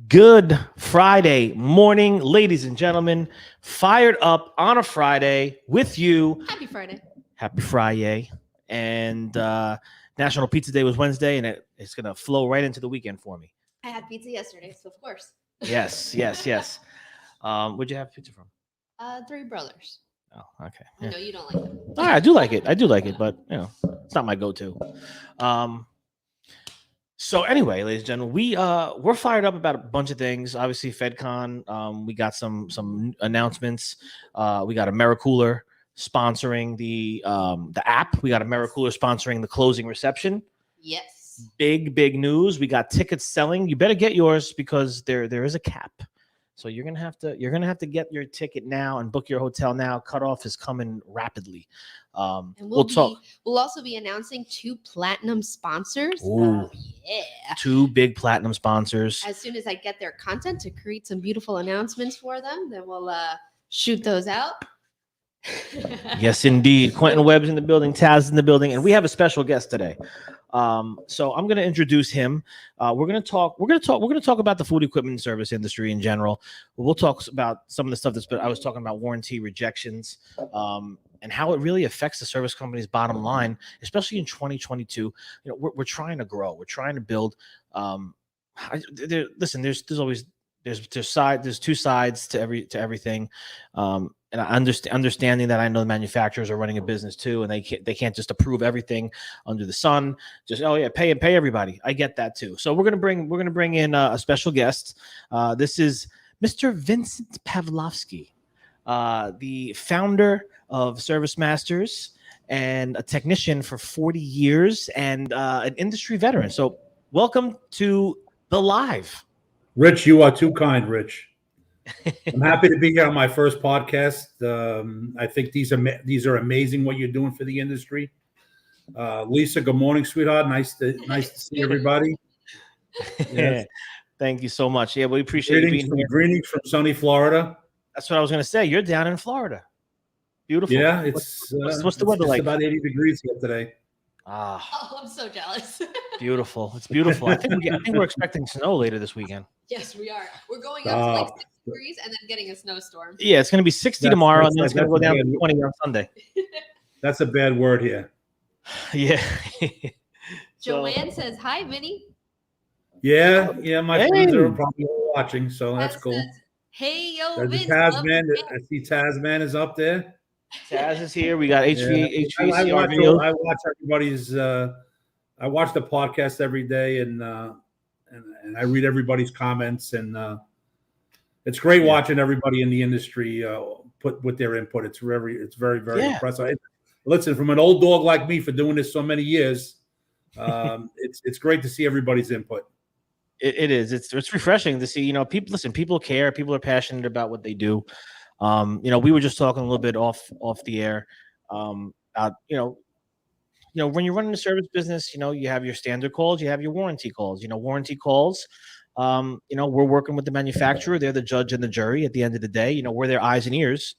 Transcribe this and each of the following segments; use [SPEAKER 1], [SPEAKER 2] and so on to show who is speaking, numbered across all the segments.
[SPEAKER 1] Good Friday morning, ladies and gentlemen. Fired up on a Friday with you.
[SPEAKER 2] Happy Friday.
[SPEAKER 1] Happy Friday. And National Pizza Day was Wednesday, and it's going to flow right into the weekend for me.
[SPEAKER 2] I had pizza yesterday, so of course.
[SPEAKER 1] Yes. Where'd you have pizza from?
[SPEAKER 2] Three Brothers.
[SPEAKER 1] Oh, okay.
[SPEAKER 2] I know you don't like it.
[SPEAKER 1] All right, I do like it, but it's not my go-to. So anyway, ladies and gentlemen, we're fired up about a bunch of things. Obviously, FedCon. We got some announcements. We got AmeriCooler sponsoring the app. We got AmeriCooler sponsoring the closing reception.
[SPEAKER 2] Yes.
[SPEAKER 1] Big news. We got tickets selling. You better get yours because there is a cap. So you're gonna have to get your ticket now and book your hotel now. Cutoff is coming rapidly.
[SPEAKER 2] And we'll also be announcing 2 platinum sponsors.
[SPEAKER 1] Ooh,
[SPEAKER 2] yeah.
[SPEAKER 1] 2 big platinum sponsors.
[SPEAKER 2] As soon as I get their content to create some beautiful announcements for them, then we'll shoot those out.
[SPEAKER 1] Yes, indeed. Quentin Webb's in the building, Taz in the building, and we have a special guest today. So I'm going to introduce him. We're going to talk about the food equipment service industry in general. We'll talk about some of the stuff I was talking about warranty rejections, and how it really affects the service company's bottom line, especially in 2022. We're trying to grow. We're trying to build. Listen, there's two sides to everything. And I understanding that I know the manufacturers are running a business too, and they can't just approve everything under the sun. Just pay everybody. I get that too. So we're gonna bring in a special guest. This is Mr. Vincent Pavlovsky, the founder of Service Masters and a technician for 40 years and an industry veteran. So welcome to the live.
[SPEAKER 3] Rich, you are too kind, Rich. I'm happy to be here on my first podcast. I think these are amazing what you're doing for the industry. Lisa, good morning, sweetheart. Nice to see everybody.
[SPEAKER 1] Yes. Thank you so much. Yeah, we appreciate you being here.
[SPEAKER 3] Greetings from sunny Florida.
[SPEAKER 1] That's what I was going to say. You're down in Florida. Beautiful.
[SPEAKER 3] Yeah,
[SPEAKER 1] what's the weather like?
[SPEAKER 3] It's about 80 degrees here today.
[SPEAKER 2] Oh, I'm so jealous.
[SPEAKER 1] Beautiful. It's beautiful. I think we're expecting snow later this weekend.
[SPEAKER 2] Yes, we are. We're going up to like 6 degrees and then getting a snowstorm.
[SPEAKER 1] Yeah, it's going to be 60 tomorrow, and then it's going to go down to 20 on Sunday.
[SPEAKER 3] That's a bad word here.
[SPEAKER 1] Yeah.
[SPEAKER 2] Joanne says, "Hi, Vinny."
[SPEAKER 3] Yeah. My friends are probably watching, so that's cool.
[SPEAKER 2] Says, hey, yo, Vince.
[SPEAKER 3] I see Tasman is up there.
[SPEAKER 1] Taz is here. We got HVAC.
[SPEAKER 3] I watch everybody's. I watch the podcast every day, and I read everybody's comments, and it's great watching everybody in the industry put with their input. It's very impressive. Listen, from an old dog like me for doing this so many years, it's great to see everybody's input.
[SPEAKER 1] It is. It's refreshing to see. People care. People are passionate about what they do. We were just talking a little bit off the air about when you're running a service business, you have your standard calls, you have your warranty calls. Warranty calls, we're working with the manufacturer. They're the judge and the jury at the end of the day. We're their eyes and ears,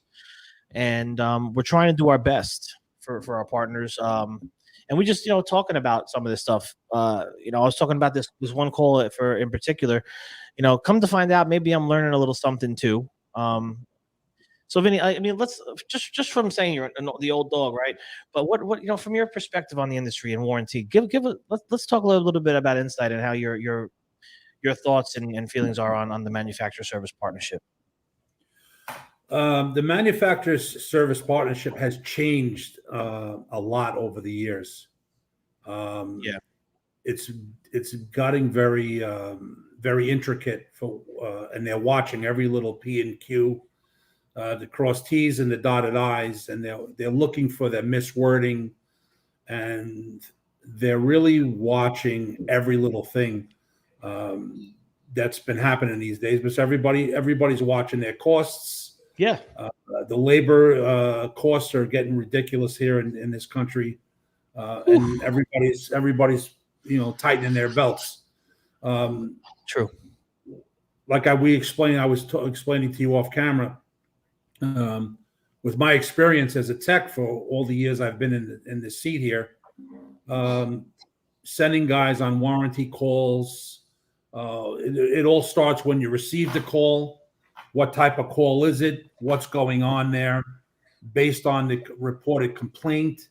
[SPEAKER 1] and we're trying to do our best for our partners. And we just talking about some of this stuff. I was talking about this one call in particular. Come to find out, maybe I'm learning a little something too. So Vinny, I mean, let's just from saying you're the old dog, right? But what from your perspective on the industry and warranty, let's talk a little bit about insight and how your thoughts and feelings are on the manufacturer service partnership.
[SPEAKER 3] The manufacturer service partnership has changed a lot over the years. It's gotten very intricate and they're watching every little P and Q. The cross T's and the dotted I's, and they're looking for the miswording, and they're really watching every little thing that's been happening these days. Because everybody's watching their costs.
[SPEAKER 1] Yeah,
[SPEAKER 3] the labor costs are getting ridiculous here in this country, and everybody's tightening their belts.
[SPEAKER 1] True.
[SPEAKER 3] Like I was explaining to you off camera. With my experience as a tech for all the years I've been in this seat here, sending guys on warranty calls, It all starts when you receive the call. What type of call is it? What's going on there? Based on the reported complaint,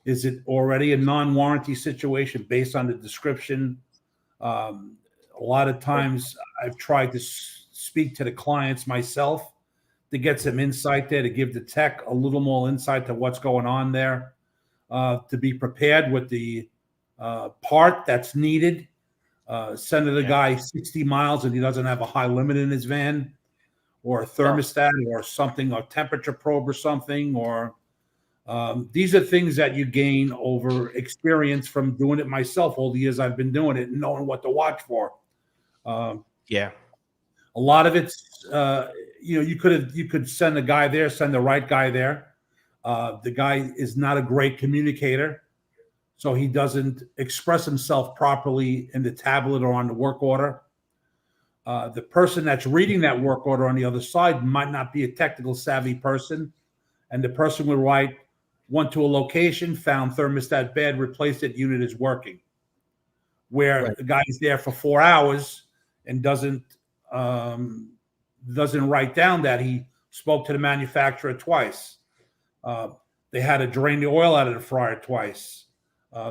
[SPEAKER 3] is it already a non-warranty situation based on the description? A lot of times I've tried to speak to the clients myself to get some insight there, to give the tech a little more insight to what's going on there, to be prepared with the part that's needed. Sending the guy 60 miles and he doesn't have a high limit in his van, or a thermostat, or something, or temperature probe or something, or these are things that you gain over experience from doing it myself all the years I've been doing it and knowing what to watch for.
[SPEAKER 1] Yeah.
[SPEAKER 3] A lot of it's, you could send a guy there, send the right guy there. The guy is not a great communicator, so he doesn't express himself properly in the tablet or on the work order. The person that's reading that work order on the other side might not be a technical savvy person, and the person will write, went to a location, found thermostat bad, replaced it, unit is working. Where the guy's there for 4 hours and doesn't write down that he spoke to the manufacturer twice. They had to drain the oil out of the fryer twice.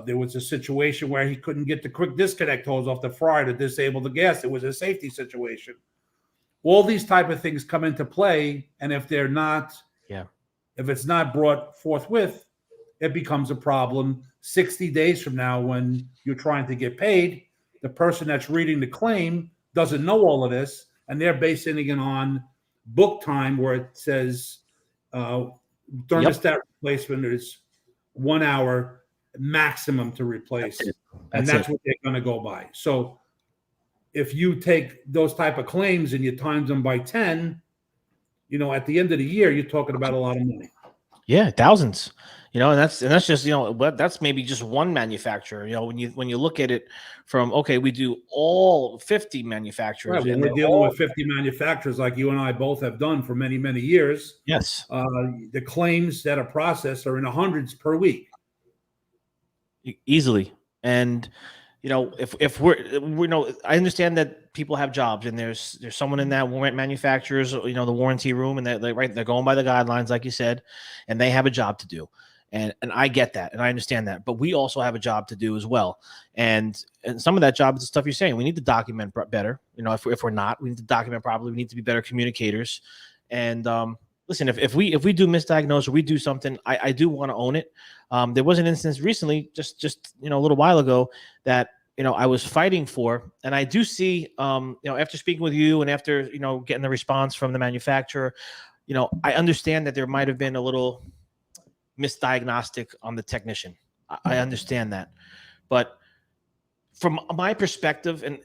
[SPEAKER 3] There was a situation where he couldn't get the quick disconnect hose off the fryer to disable the gas. It was a safety situation. All these type of things come into play, and if they're not, if it's not brought forthwith, it becomes a problem 60 days from now when you're trying to get paid. The person that's reading the claim doesn't know all of this, and they're basing it on book time where it says thermostat replacement is 1 hour maximum to replace. That's what they're going to go by. So if you take those type of claims and you times them by 10, at the end of the year, you're talking about a lot of money.
[SPEAKER 1] Yeah, thousands. And that's just that's maybe just one manufacturer. When you look at it from, okay, we do all 50 manufacturers.
[SPEAKER 3] Right, when we're dealing with 50 manufacturers like you and I both have done for many, many years.
[SPEAKER 1] Yes.
[SPEAKER 3] The claims that are processed are in the hundreds per week.
[SPEAKER 1] Easily. And if we're I understand that people have jobs, and there's someone in that manufacturers, the warranty room, and they're going by the guidelines, like you said, and they have a job to do. And I get that, and I understand that, but we also have a job to do as well. And some of that job is the stuff you're saying. We need to document better. If we're not, we need to document properly. We need to be better communicators. And listen, if we do misdiagnose or we do something, I do want to own it. There was an instance recently, just a little while ago, that I was fighting for, and I do see, after speaking with you and after getting the response from the manufacturer, I understand that there might have been a little misdiagnostic on the technician. I understand that, but from my perspective, and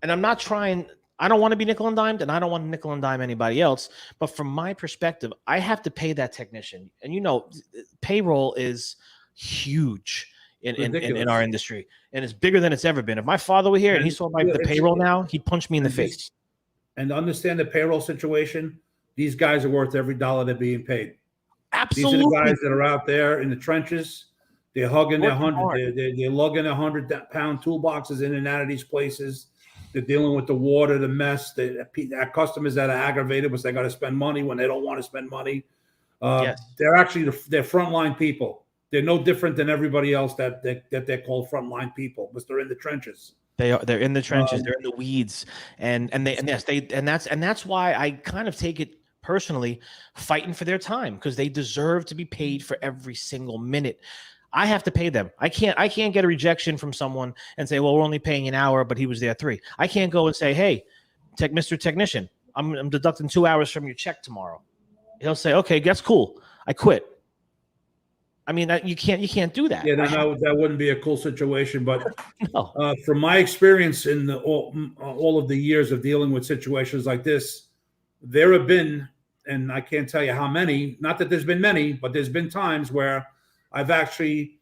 [SPEAKER 1] I'm not trying. I don't want to be nickel and dimed, and I don't want to nickel and dime anybody else. But from my perspective, I have to pay that technician, and payroll is huge in our industry, and it's bigger than it's ever been. If my father were here and he saw the payroll now, he'd punch me in the face.
[SPEAKER 3] And to understand the payroll situation, these guys are worth every dollar they're being paid.
[SPEAKER 1] Absolutely.
[SPEAKER 3] These are the guys that are out there in the trenches. They're hugging their 100. They're lugging 100-pound toolboxes in and out of these places. They're dealing with the water, the mess. Our customers that are aggravated because they got to spend money when they don't want to spend money. They're actually they're frontline people. They're no different than everybody else that they're called frontline people, because they're in the trenches.
[SPEAKER 1] They're in the trenches. They're in the weeds, and that's why I kind of take it personally, fighting for their time, because they deserve to be paid for every single minute. I have to pay them. I can't get a rejection from someone and say, well, we're only paying an hour, but he was there 3. I can't go and say, hey, Mr. Technician, I'm deducting 2 hours from your check tomorrow. He'll say, okay, that's cool. I quit. I mean, you can't do that.
[SPEAKER 3] Yeah, that wouldn't be a cool situation. But
[SPEAKER 1] no.
[SPEAKER 3] From my experience in all of the years of dealing with situations like this, there have been, and I can't tell you how many, not that there's been many, but there's been times where I've actually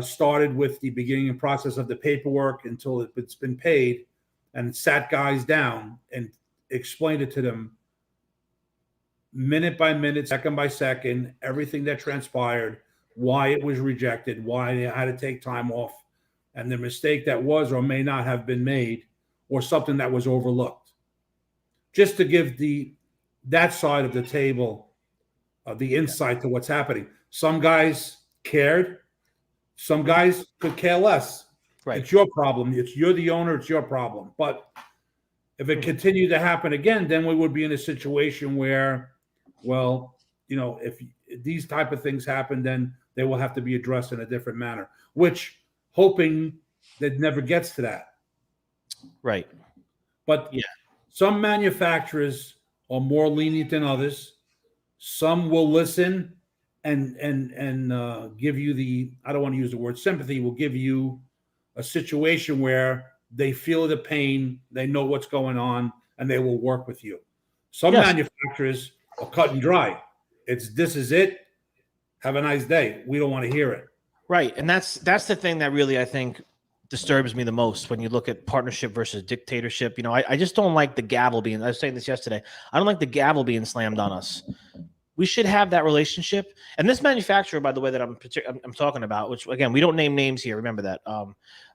[SPEAKER 3] started with the beginning and process of the paperwork until it's been paid, and sat guys down and explained it to them minute by minute, second by second, everything that transpired, why it was rejected, why they had to take time off, and the mistake that was or may not have been made, or something that was overlooked. Just to give that side of the table the insight to what's happening. Some guys cared. Some guys could care less.
[SPEAKER 1] Right.
[SPEAKER 3] It's your problem. You're the owner. It's your problem. But if it continued to happen again, then we would be in a situation where, well, if these type of things happen, then they will have to be addressed in a different manner, which hoping that never gets to that.
[SPEAKER 1] Right.
[SPEAKER 3] But
[SPEAKER 1] yeah,
[SPEAKER 3] some manufacturers are more lenient than others. Some will listen and give you I don't want to use the word sympathy, will give you a situation where they feel the pain, they know what's going on, and they will work with you. Some manufacturers are cut and dry. This is it. Have a nice day. We don't want to hear it.
[SPEAKER 1] Right. And that's the thing that really, I think, disturbs me the most when you look at partnership versus dictatorship. I just don't like the gavel being, I was saying this yesterday, I don't like the gavel being slammed on us. We should have that relationship. And this manufacturer, by the way, that I'm talking about, which again, we don't name names here. Remember that.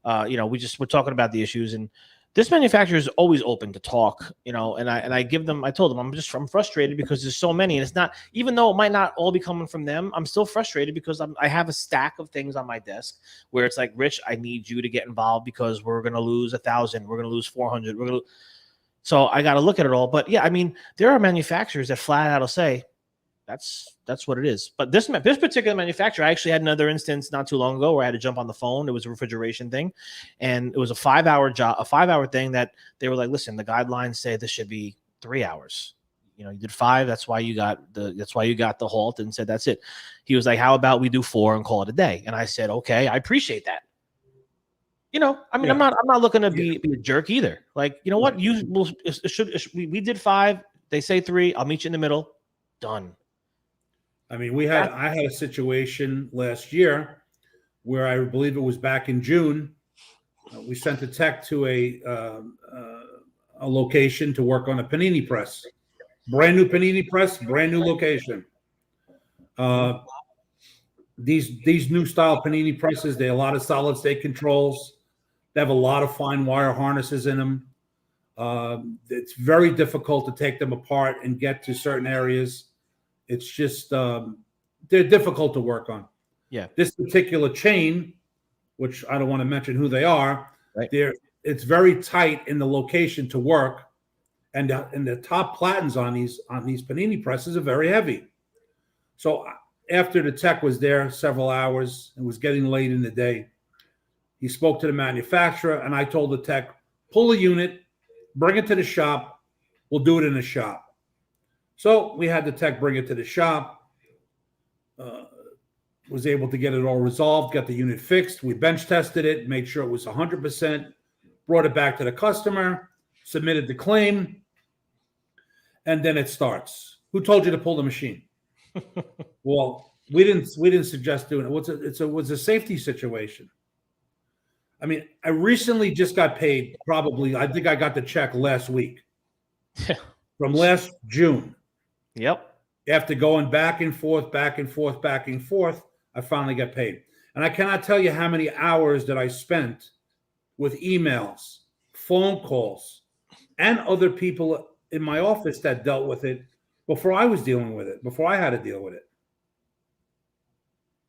[SPEAKER 1] We're talking about the issues, and this manufacturer is always open to talk. And I told them I'm frustrated because there's so many, and it's not, even though it might not all be coming from them, I'm still frustrated because I have a stack of things on my desk where it's like, Rich, I need you to get involved because we're going to lose 1,000, we're going to lose 400, so I got to look at it all. But yeah, I mean, there are manufacturers that flat out will say, that's what it is. But this particular manufacturer, I actually had another instance not too long ago where I had to jump on the phone. It was a refrigeration thing, and it was a 5-hour thing that they were like, listen, the guidelines say this should be 3 hours. You did 5. That's why you got the halt, and said that's it. He was like, how about we do 4 and call it a day? And I said, okay, I appreciate that. I mean, I'm not looking to be a jerk either. Like, you know what? We did 5. They say 3. I'll meet you in the middle. Done.
[SPEAKER 3] I mean, I had a situation last year where I believe it was back in June. We sent a tech to a location to work on a panini press, brand new panini press, brand new location. These new style panini presses, they have a lot of solid state controls. They have a lot of fine wire harnesses in them. It's very difficult to take them apart and get to certain areas. It's just they're difficult to work on.
[SPEAKER 1] Yeah.
[SPEAKER 3] This particular chain, which I don't want to mention who they are,
[SPEAKER 1] right.
[SPEAKER 3] It's very tight in the location to work, and the top platens on these panini presses are very heavy. So after the tech was there several hours, it was getting late in the day. He spoke to the manufacturer, and I told the tech, pull a unit, bring it to the shop. We'll do it in the shop. So we had the tech bring it to the shop, was able to get it all resolved, got the unit fixed. We bench tested it, made sure it was 100%, brought it back to the customer, submitted the claim, and then it starts. Who told you to pull the machine? Well, we didn't suggest doing it. It was a safety situation. I mean, I recently just got paid, I think I got the check last week from last June.
[SPEAKER 1] Yep.
[SPEAKER 3] After going back and forth, I finally got paid. And I cannot tell you how many hours that I spent with emails, phone calls, and other people in my office that dealt with it before I was dealing with it, before I had to deal with it.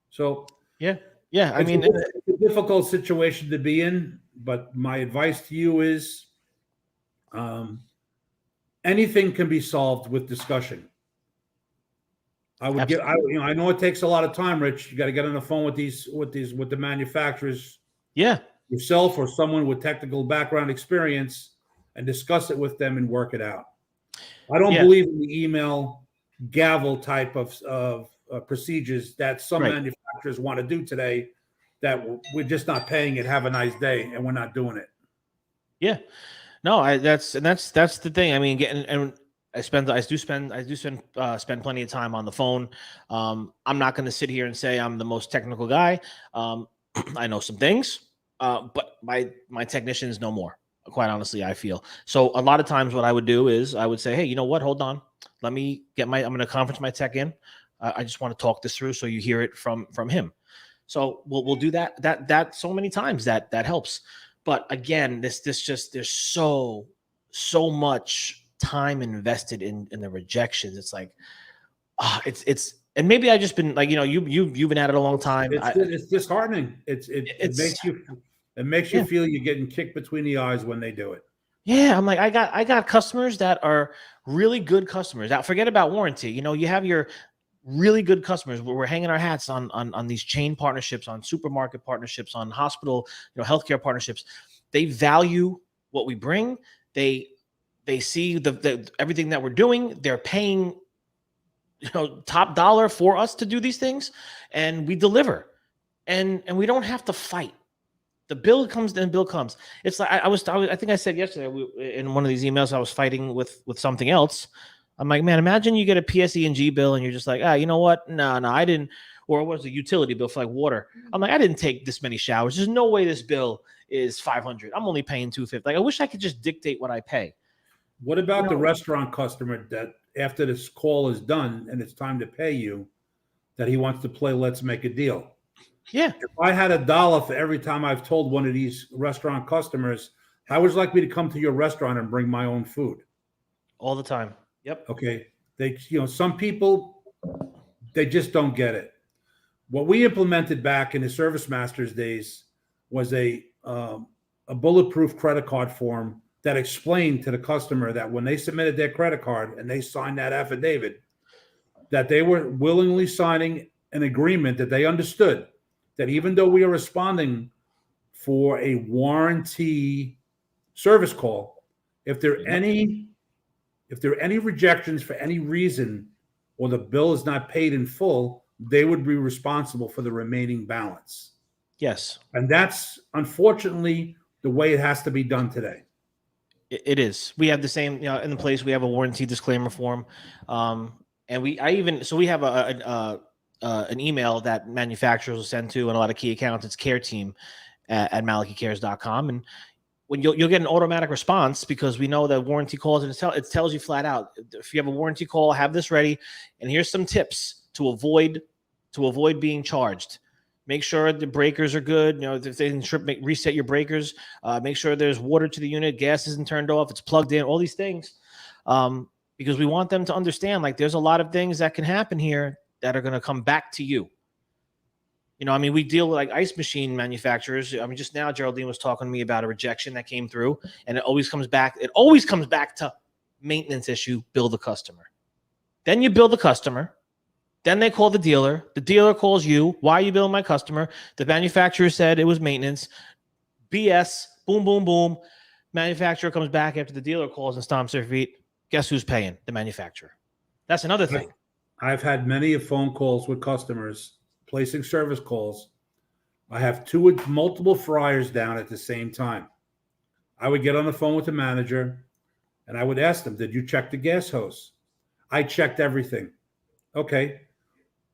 [SPEAKER 3] So
[SPEAKER 1] yeah. I mean,
[SPEAKER 3] it's a difficult situation to be in, but my advice to you is anything can be solved with discussion. I know it takes a lot of time, Rich. You got to get on the phone with the manufacturers.
[SPEAKER 1] Yeah.
[SPEAKER 3] Yourself or someone with technical background experience and discuss it with them and work it out. I don't believe in the email gavel type of procedures that some manufacturers want to do today, that we're just not paying it. Have a nice day. And we're not doing it.
[SPEAKER 1] Yeah, no, that's the thing. I mean, I do spend plenty of time on the phone. I'm not going to sit here and say I'm the most technical guy. I know some things, but my technicians know more. Quite honestly, I feel. So a lot of times what I would do is I would say, hey, you know what? Hold on. Let me I'm going to conference my tech in. I just want to talk this through so you hear it from him. So we'll do that so many times that helps. But again, this just there's so much time invested in the rejections. It's like it's and maybe I just been like, you've been at it a long time.
[SPEAKER 3] It's disheartening. It
[SPEAKER 1] It's
[SPEAKER 3] makes you
[SPEAKER 1] yeah.
[SPEAKER 3] feel you're getting kicked between the eyes when they do it.
[SPEAKER 1] Yeah, I'm like, I got customers that are really good customers. Now, forget about warranty. You have your really good customers where we're hanging our hats on these chain partnerships, on supermarket partnerships, on hospital, healthcare partnerships. They value what we bring. They see the everything that we're doing. They're paying, top dollar for us to do these things, and we deliver, and we don't have to fight. The bill comes, then bill comes. It's like I think I said yesterday in one of these emails, I was fighting with something else. I'm like, man, imagine you get a PSE&G bill and you're just like, you know what? No, I didn't. Or it was a utility bill for like water. I'm like, I didn't take this many showers. There's no way this bill is $500. I'm only paying $250. Like, I wish I could just dictate what I pay.
[SPEAKER 3] What about the restaurant customer that after this call is done and it's time to pay you, that he wants to play let's make a deal?
[SPEAKER 1] Yeah.
[SPEAKER 3] If I had $1 for every time I've told one of these restaurant customers, how would you like me to come to your restaurant and bring my own food?
[SPEAKER 1] All the time. Yep.
[SPEAKER 3] Okay. Some people, they just don't get it. What we implemented back in the Service Masters days was a bulletproof credit card form that explained to the customer that when they submitted their credit card and they signed that affidavit, that they were willingly signing an agreement that they understood that even though we are responding for a warranty service call, if there are any rejections for any reason, or the bill is not paid in full, they would be responsible for the remaining balance.
[SPEAKER 1] Yes.
[SPEAKER 3] And that's unfortunately the way it has to be done today.
[SPEAKER 1] It is. We have the same, in the place. We have a warranty disclaimer form, and we have an email that manufacturers will send to, and a lot of key accounts. It's care team at malachycares.com, and when you'll get an automatic response, because we know that warranty calls, and it tells you flat out, if you have a warranty call, have this ready, and here's some tips to avoid being charged. Make sure the breakers are good. If they can reset your breakers, make sure there's water to the unit, gas isn't turned off, it's plugged in, all these things. Because we want them to understand, like, there's a lot of things that can happen here that are going to come back to you. We deal with like ice machine manufacturers. Just now Geraldine was talking to me about a rejection that came through, and it always comes back to maintenance issue, bill the customer. Then you bill the customer. Then they call the dealer. The dealer calls you. Why are you billing my customer? The manufacturer said it was maintenance. BS. Boom, boom, boom. Manufacturer comes back after the dealer calls and stomps their feet. Guess who's paying? The manufacturer. That's another thing.
[SPEAKER 3] I've had many phone calls with customers placing service calls. I have multiple fryers down at the same time. I would get on the phone with the manager and I would ask them, did you check the gas hose? I checked everything. Okay.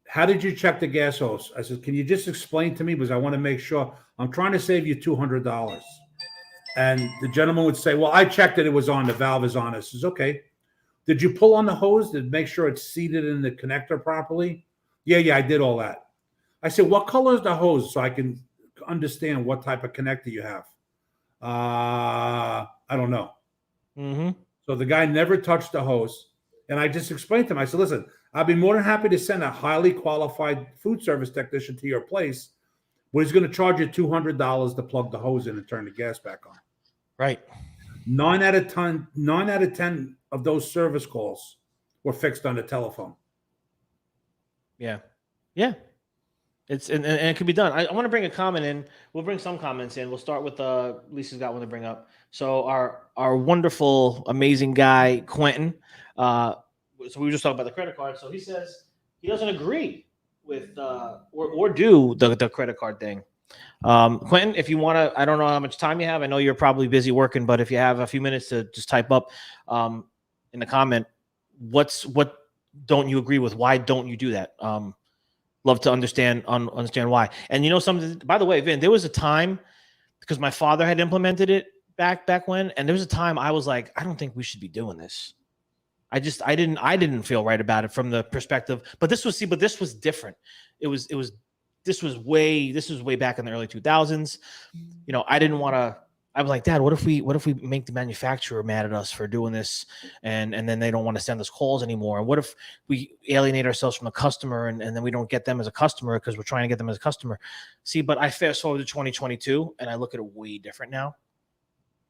[SPEAKER 3] How did you check the gas hose? I said, can you just explain to me? Because I want to make sure. I'm trying to save you $200. And the gentleman would say, well, I checked it. It was on. The valve is on. I says, okay. Did you pull on the hose to make sure it's seated in the connector properly? Yeah, I did all that. I said, what color is the hose so I can understand what type of connector you have? I don't know.
[SPEAKER 1] Mm-hmm.
[SPEAKER 3] So the guy never touched the hose. And I just explained to him, I said, listen, I'll be more than happy to send a highly qualified food service technician to your place, but he's going to charge you $200 to plug the hose in and turn the gas back on.
[SPEAKER 1] Right.
[SPEAKER 3] 9 out of 10 of those service calls were fixed on the telephone.
[SPEAKER 1] Yeah. It's and it can be done. I want to bring a comment in. We'll bring some comments in. We'll start with Lisa's got one to bring up. So our wonderful, amazing guy Quentin. So we were just talking about the credit card. So he says he doesn't agree with or do the credit card thing. Quentin, if you want to, I don't know how much time you have. I know you're probably busy working, but if you have a few minutes to just type up in the comment, what don't you agree with? Why don't you do that? Love to understand why. And something, by the way, Vin, there was a time, because my father had implemented it back when, and there was a time I was like, I don't think we should be doing this. I didn't feel right about it from the perspective, but this was different. This was way back in the early 2000s. I didn't want to I was like, Dad, what if we make the manufacturer mad at us for doing this, and then they don't want to send us calls anymore? And what if we alienate ourselves from the customer, and then we don't get them as a customer because we're trying to get them as a customer? See, but I fast forward to 2022, and I look at it way different now.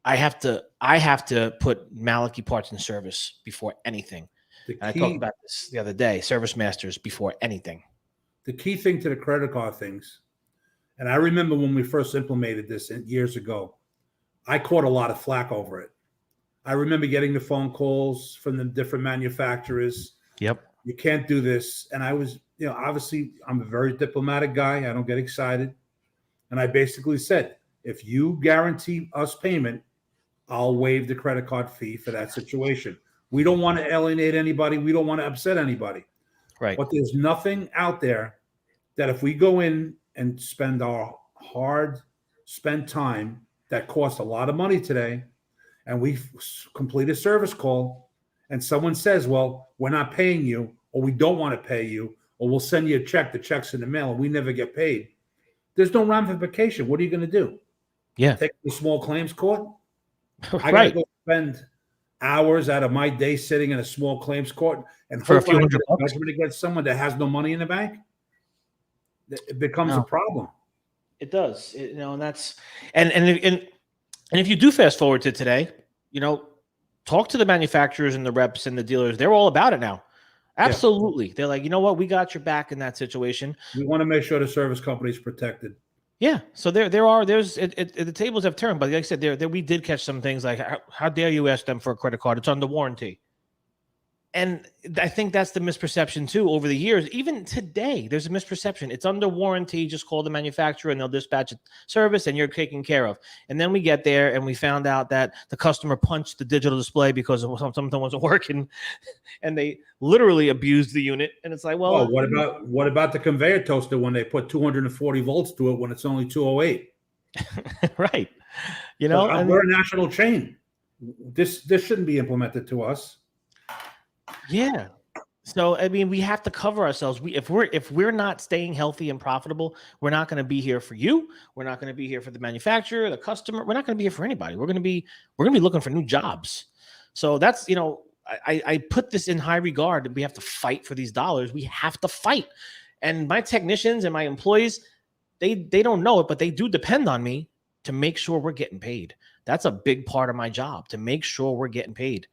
[SPEAKER 1] I have to put Malachy parts and service before anything.
[SPEAKER 3] The
[SPEAKER 1] And I
[SPEAKER 3] key,
[SPEAKER 1] talked about this the other day. Service masters before anything.
[SPEAKER 3] the key thing to the credit card things, and I remember when we first implemented this years ago, I caught a lot of flack over it. I remember getting the phone calls from the different manufacturers.
[SPEAKER 1] Yep.
[SPEAKER 3] You can't do this. And I was, obviously I'm a very diplomatic guy. I don't get excited. And I basically said, if you guarantee us payment, I'll waive the credit card fee for that situation. We don't want to alienate anybody. We don't want to upset anybody.
[SPEAKER 1] Right.
[SPEAKER 3] But there's nothing out there that if we go in and spend our hard spent time that costs a lot of money today, and we complete a service call, and someone says, well, we're not paying you, or we don't want to pay you, or we'll send you a check, the check's in the mail, and we never get paid. There's no ramification. What are you going to do?
[SPEAKER 1] Yeah.
[SPEAKER 3] Take the small claims court? I
[SPEAKER 1] Right.
[SPEAKER 3] gotta go spend hours out of my day sitting in a small claims court and
[SPEAKER 1] For a
[SPEAKER 3] hope
[SPEAKER 1] few
[SPEAKER 3] I
[SPEAKER 1] $100
[SPEAKER 3] get a
[SPEAKER 1] bucks?
[SPEAKER 3] judgment against someone that has no money in the bank. It becomes
[SPEAKER 1] No.
[SPEAKER 3] a problem.
[SPEAKER 1] It does, and that's and if you do fast forward to today, talk to the manufacturers and the reps and the dealers. They're all about it now. Absolutely, they're like, you know what, we got your back in that situation.
[SPEAKER 3] We want to make sure the service company is protected.
[SPEAKER 1] Yeah, so the tables have turned, but like I said, there we did catch some things like how dare you ask them for a credit card? It's under warranty. And I think that's the misperception too over the years. Even today, there's a misperception. It's under warranty. Just call the manufacturer and they'll dispatch a service and you're taken care of. And then we get there and we found out that the customer punched the digital display because something wasn't working, and they literally abused the unit. And it's like, well,
[SPEAKER 3] what about the conveyor toaster when they put 240 volts to it when it's only 208?
[SPEAKER 1] right?
[SPEAKER 3] We're a national chain. This shouldn't be implemented to us.
[SPEAKER 1] Yeah. So I mean, we have to cover ourselves. If we're not staying healthy and profitable, we're not going to be here for you. We're not going to be here for the manufacturer, the customer. We're not going to be here for anybody. We're going to be looking for new jobs. So that's I put this in high regard. We have to fight for these dollars. We have to fight. And my technicians and my employees, they don't know it, but they do depend on me to make sure we're getting paid. That's a big part of my job, to make sure we're getting paid.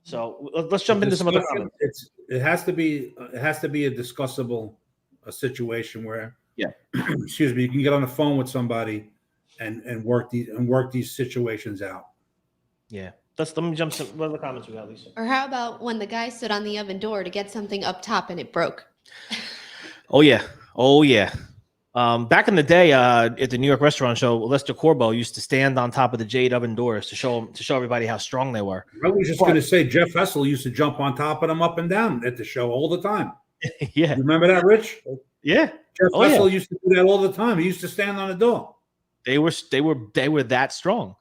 [SPEAKER 1] So let's jump into some other comments.
[SPEAKER 3] It has to be a discussable situation where, excuse me, you can get on the phone with somebody and work these situations out.
[SPEAKER 1] Yeah. Let me jump some. What other comments we got, Lisa?
[SPEAKER 2] Or how about when the guy stood on the oven door to get something up top and it broke?
[SPEAKER 1] Oh yeah. Back in the day, at the New York Restaurant Show, Lester Corbo used to stand on top of the jade oven doors to show everybody how strong they were.
[SPEAKER 3] I was just going to say, Jeff Hessel used to jump on top of them up and down at the show all the time.
[SPEAKER 1] Yeah.
[SPEAKER 3] You remember that, Rich?
[SPEAKER 1] Yeah.
[SPEAKER 3] Jeff Hessel used to do that all the time. He used to stand on the door.
[SPEAKER 1] They were that strong.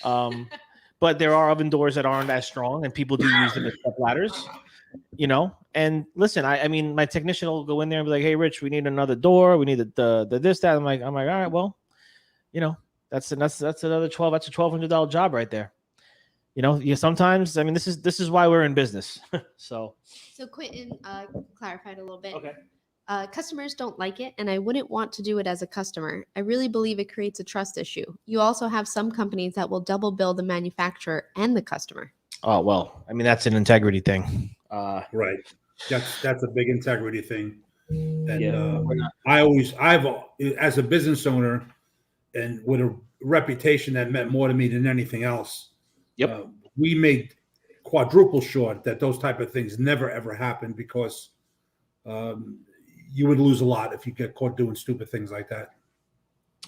[SPEAKER 1] But there are oven doors that aren't as strong, and people do use them as step ladders. And listen, I mean, my technician will go in there and be like, "Hey, Rich, we need another door. We need the this, that." I'm like, all right, well, that's another $12. That's a $1,200 job right there. Sometimes, I mean, this is why we're in business. So
[SPEAKER 2] Quentin clarified a little bit.
[SPEAKER 1] Okay.
[SPEAKER 2] Customers don't like it, and I wouldn't want to do it as a customer. I really believe it creates a trust issue. You also have some companies that will double bill the manufacturer and the customer.
[SPEAKER 1] Oh, well, I mean, that's an integrity thing.
[SPEAKER 3] Right. That's a big integrity thing. And
[SPEAKER 1] I've
[SPEAKER 3] as a business owner and with a reputation that meant more to me than anything else.
[SPEAKER 1] Yep.
[SPEAKER 3] We made quadruple sure that those type of things never, ever happen, because you would lose a lot if you get caught doing stupid things like that.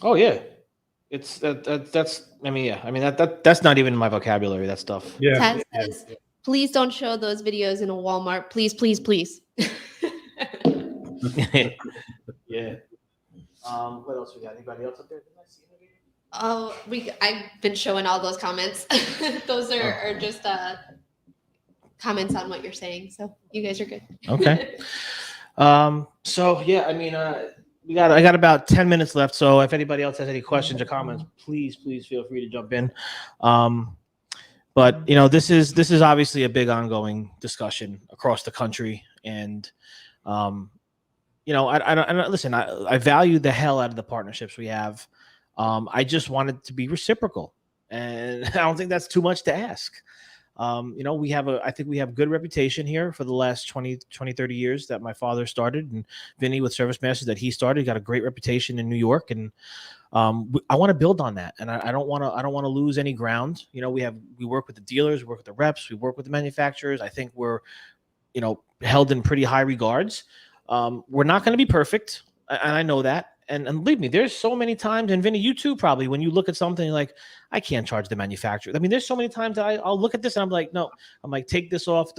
[SPEAKER 1] Oh yeah. It's that's that's not even in my vocabulary, that stuff.
[SPEAKER 3] Yeah.
[SPEAKER 2] Ted says, please don't show those videos in a Walmart. Please, please, please.
[SPEAKER 1] Yeah. What else we got? Anybody else up there? Did I see anybody?
[SPEAKER 2] Oh, I've been showing all those comments. Those are just comments on what you're saying. So you guys are good.
[SPEAKER 1] Okay. So yeah, I mean, I got about 10 minutes left. So if anybody else has any questions or comments, please feel free to jump in. But this is obviously a big ongoing discussion across the country, and I don't listen. I value the hell out of the partnerships we have. I just want it to be reciprocal, and I don't think that's too much to ask. I think we have good reputation here for the last 30 years that my father started, and Vinny with Service Masters that he started, got a great reputation in New York. And I want to build on that. And I don't want to lose any ground. We work with the dealers, we work with the reps, we work with the manufacturers. I think we're, held in pretty high regards. We're not going to be perfect. And I know that. And believe me, there's so many times, and Vinny, you too, probably, when you look at something like, I can't charge the manufacturer. I mean, there's so many times that I'll look at this and I'm like, no, I'm like, take this off.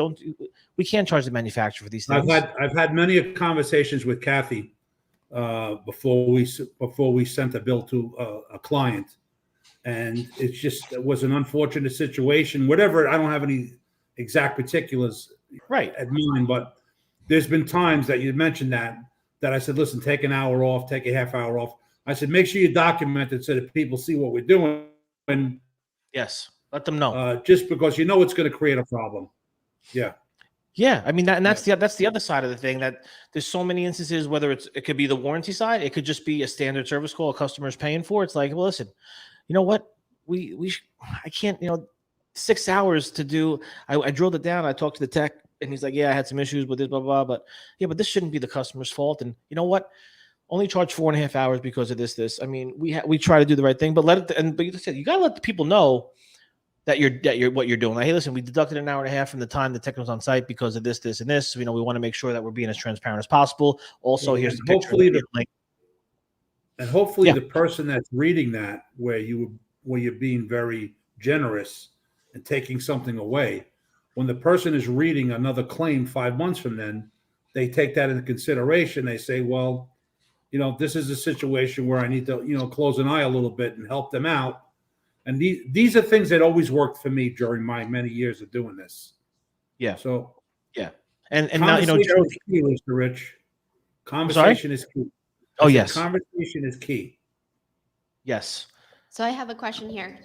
[SPEAKER 1] We can't charge the manufacturer for these things.
[SPEAKER 3] I've had many conversations with Kathy before we sent a bill to a client, and it was an unfortunate situation. Whatever, I don't have any exact particulars
[SPEAKER 1] right
[SPEAKER 3] at mind, but there's been times that you mentioned that I said, listen, take an hour off, take a half hour off. I said, make sure you document it so that people see what we're doing. And
[SPEAKER 1] yes, let them know.
[SPEAKER 3] Just because it's going to create a problem. Yeah.
[SPEAKER 1] Yeah, I mean that's the other side of the thing, that there's so many instances, whether it could be the warranty side, it could just be a standard service call a customer is paying for. It's like, well, listen, you know what, I can't, 6 hours to do. I drilled it down. I talked to the tech, and he's like, yeah, I had some issues with this, blah blah, but this shouldn't be the customer's fault. And you know what? Only charge 4.5 hours because of this. I mean, we try to do the right thing, but but you said you gotta let the people know that you're what you're doing. Like, hey, listen, we deducted an hour and a half from the time the tech was on site because of this, and this. We want to make sure that we're being as transparent as possible. Also, here's the picture.
[SPEAKER 3] Hopefully the person that's reading that, where you're being very generous and taking something away, when the person is reading another claim 5 months from then, they take that into consideration. They say, well, this is a situation where I need to, close an eye a little bit and help them out. And these are things that always worked for me during my many years of doing this.
[SPEAKER 1] Yeah.
[SPEAKER 3] So
[SPEAKER 1] yeah, and
[SPEAKER 3] now Joe, is key, Mr. Rich. Conversation is key.
[SPEAKER 1] Oh yes,
[SPEAKER 3] conversation is key.
[SPEAKER 1] Yes.
[SPEAKER 2] So I have a question here.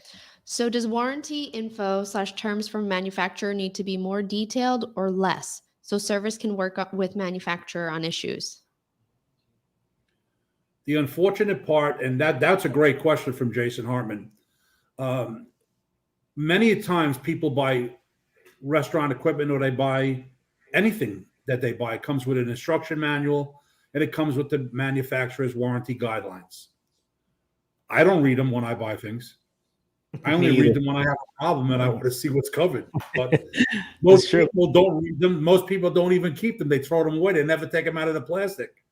[SPEAKER 2] So does warranty info / terms from manufacturer need to be more detailed or less, so service can work with manufacturer on issues?
[SPEAKER 3] The unfortunate part, and that's a great question from Jason Hartman. Many times people buy restaurant equipment, or they buy anything that they buy. It comes with an instruction manual, and it comes with the manufacturer's warranty guidelines. I don't read them when I buy things. I only read them when I have a problem and I want to see what's covered. But most people don't read them. Most people don't even keep them. They throw them away. They never take them out of the plastic.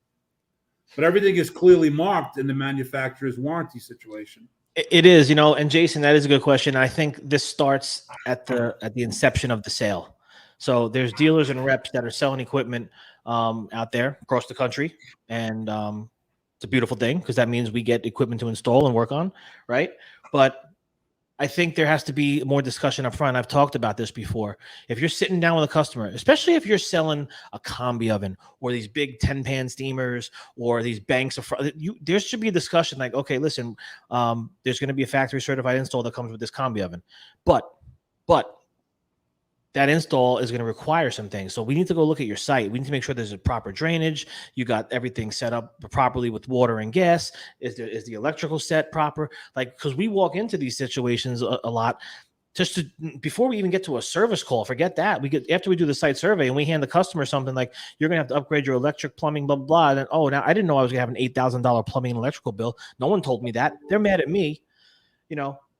[SPEAKER 3] But everything is clearly marked in the manufacturer's warranty situation.
[SPEAKER 1] It is, and Jason, that is a good question. I think this starts at the inception of the sale. So there's dealers and reps that are selling equipment out there across the country, and it's a beautiful thing because that means we get equipment to install and work on, right? But I think there has to be more discussion up front. I've talked about this before. If you're sitting down with a customer, especially if you're selling a combi oven or these big 10-pan steamers or these banks of, there should be a discussion like, okay, listen, there's going to be a factory certified install that comes with this combi oven, but that install is going to require some things. So we need to go look at your site. We need to make sure there's a proper drainage. You got everything set up properly with water and gas. Is the electrical set proper? Like, because we walk into these situations a lot. Before we even get to a service call, forget that. After we do the site survey and we hand the customer something like, you're going to have to upgrade your electric, plumbing, blah, blah, blah. And now I didn't know I was going to have an $8,000 plumbing and electrical bill. No one told me that. They're mad at me,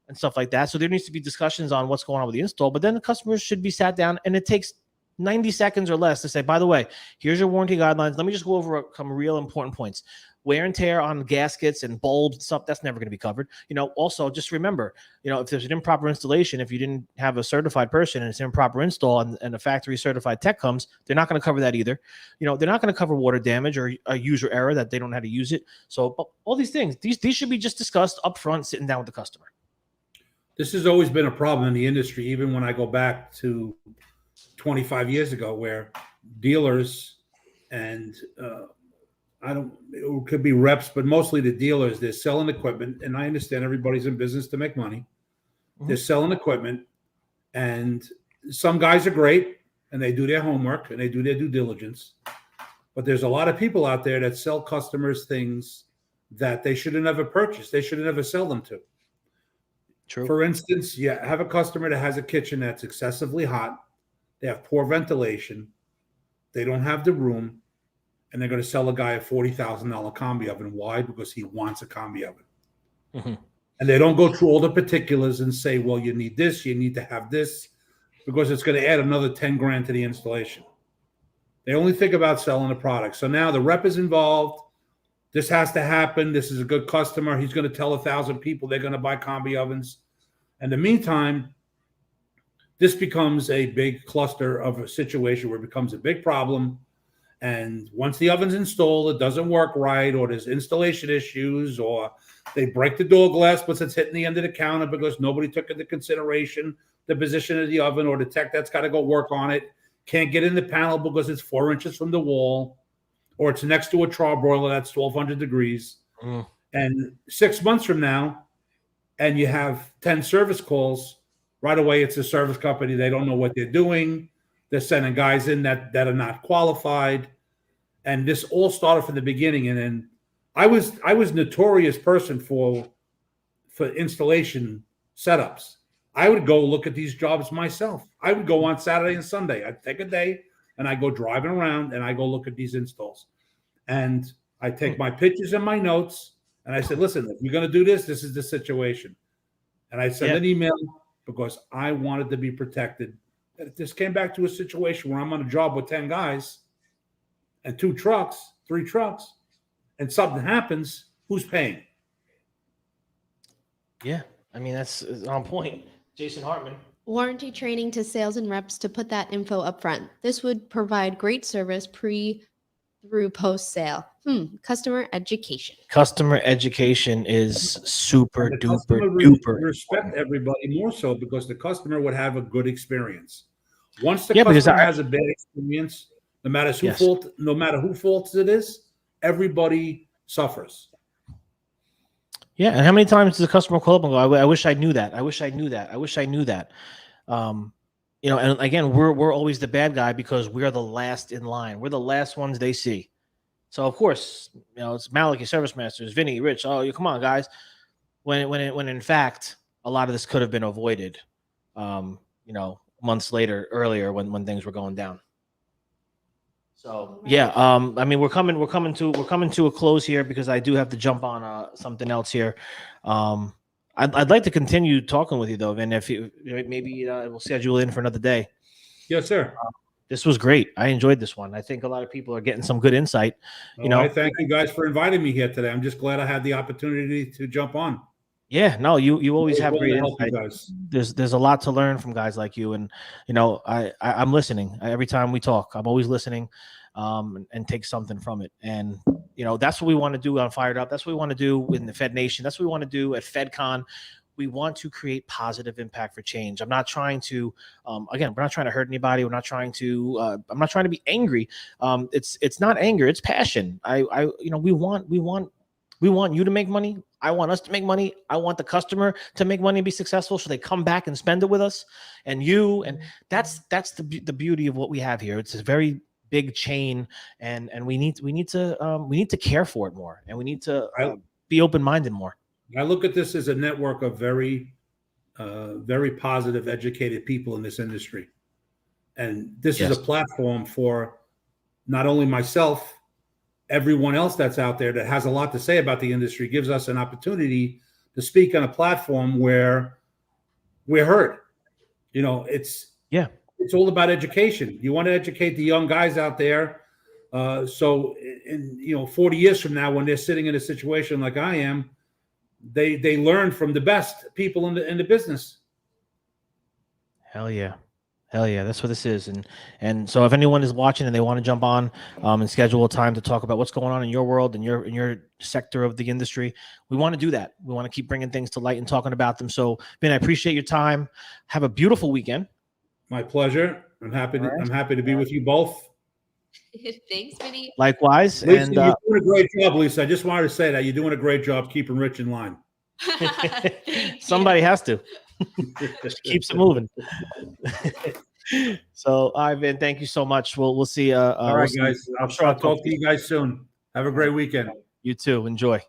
[SPEAKER 1] and stuff like that. So there needs to be discussions on what's going on with the install, but then the customers should be sat down, and it takes 90 seconds or less to say, by the way, here's your warranty guidelines. Let me just go over some real important points. Wear and tear on gaskets and bulbs and stuff, that's never going to be covered. Also just remember, if there's an improper installation, if you didn't have a certified person and it's an improper install and a factory certified tech comes, they're not going to cover that either. They're not going to cover water damage or a user error that they don't know how to use it. So all these things, these should be just discussed up front, sitting down with the customer.
[SPEAKER 3] This has always been a problem in the industry, even when I go back to 25 years ago, where dealers and it could be reps, but mostly the dealers. They're selling equipment, and I understand everybody's in business to make money. They're selling equipment, and some guys are great, and they do their homework and they do their due diligence. But there's a lot of people out there that sell customers things that they should have never purchased. They should have never sell them to.
[SPEAKER 1] True.
[SPEAKER 3] For instance, you have a customer that has a kitchen that's excessively hot. They have poor ventilation. They don't have the room. And they're going to sell a guy a $40,000 combi oven. Why? Because he wants a combi oven. And they don't go through all the particulars and say, well, you need this, you need to have this, because it's going to add another 10 grand to the installation. They only think about selling the product. So now the rep is involved. This has to happen. This is a good customer. He's going to tell 1,000 people they're going to buy combi ovens. In the meantime, this becomes a big cluster of a situation where it becomes a big problem. And once the oven's installed, it doesn't work right, or there's installation issues, or they break the door glass because it's hitting the end of the counter because nobody took into consideration the position of the oven, or the tech that's got to go work on it can't get in the panel because it's 4 inches from the wall, or it's next to a charbroiler that's 1,200 degrees. And 6 months from now, and you have 10 service calls, right away it's a service company. They don't know what they're doing. They're sending guys in that are not qualified. And this all started from the beginning. And then I was notorious person for installation setups. I would go look at these jobs myself. I would go on Saturday and Sunday. I'd take a day and I go driving around and I go look at these installs. And I take my pictures and my notes and I said, listen, if you're going to do this, this is the situation. And I sent an email because I wanted to be protected. If this came back to a situation where I'm on a job with 10 guys and 2 trucks, 3 trucks, and something happens, who's paying?
[SPEAKER 1] Yeah, I mean, that's on point. Jason Hartman.
[SPEAKER 2] Warranty training to sales and reps to put that info up front. This would provide great service pre through post sale. Customer education.
[SPEAKER 1] Customer education is super duper
[SPEAKER 3] duper. Respect everybody more so because the customer would have a good experience. Once the customer has a bad experience, no matter who faults it is, everybody suffers.
[SPEAKER 1] Yeah, and how many times does the customer call up and go, I wish I knew that. I wish I knew that. I wish I knew that. You know, and again, we're always the bad guy because we're the last in line. We're the last ones they see. So of course, you know, it's Malachy, Service Masters, Vinny, Rich. Oh, you come on, guys. When in fact, a lot of this could have been avoided. You know, months earlier when things were going down. So yeah, I mean, we're coming to a close here because I do have to jump on something else here. I'd like to continue talking with you though, Vin. If you maybe we'll schedule in for another day.
[SPEAKER 3] Yes, sir.
[SPEAKER 1] This was great. I enjoyed this one. I think a lot of people are getting some good insight. You know,
[SPEAKER 3] I thank you guys for inviting me here today. I'm just glad I had the opportunity to jump on.
[SPEAKER 1] Yeah, no, you always have great insight.
[SPEAKER 3] Guys.
[SPEAKER 1] There's a lot to learn from guys like you, and you know, I'm listening every time we talk. I'm always listening, and take something from it. And you know, that's what we want to do on Fired Up. That's what we want to do in the Fed Nation. That's what we want to do at FedCon. We want to create positive impact for change. I'm not trying to, again, we're not trying to hurt anybody. We're not trying to, I'm not trying to be angry. It's not anger, it's passion. You know, we want you to make money. I want us to make money. I want the customer to make money and be successful so they come back and spend it with us. And that's the beauty of what we have here. It's a very big chain, and we need to care for it more, and we need to be open-minded more.
[SPEAKER 3] I look at this as a network of very positive, educated people in this industry. And this is a platform for not only myself, everyone else that's out there that has a lot to say about the industry. Gives us an opportunity to speak on a platform where we're heard. You know, it's all about education. You want to educate the young guys out there. So in 40 years from now, when they're sitting in a situation like I am, they learn from the best people in the business.
[SPEAKER 1] Hell yeah. That's what this is. And so if anyone is watching and they want to jump on and schedule a time to talk about what's going on in your world and in your sector of the industry, we want to do that. We want to keep bringing things to light and talking about them. So Ben, I appreciate your time. Have a beautiful weekend.
[SPEAKER 3] My pleasure. I'm happy to be with you both.
[SPEAKER 2] Thanks, Vinny.
[SPEAKER 1] Likewise.
[SPEAKER 3] Lisa,
[SPEAKER 1] And
[SPEAKER 3] you're doing a great job, Lisa. I just wanted to say that you're doing a great job keeping Rich in line.
[SPEAKER 2] Thank
[SPEAKER 1] somebody
[SPEAKER 2] you.
[SPEAKER 1] has to. Keeps it moving. So, Ivan, thank you so much. We'll see.
[SPEAKER 3] All right, guys.
[SPEAKER 1] I'm sure I'll
[SPEAKER 3] talk to you guys soon. Have a great weekend.
[SPEAKER 1] You too. Enjoy.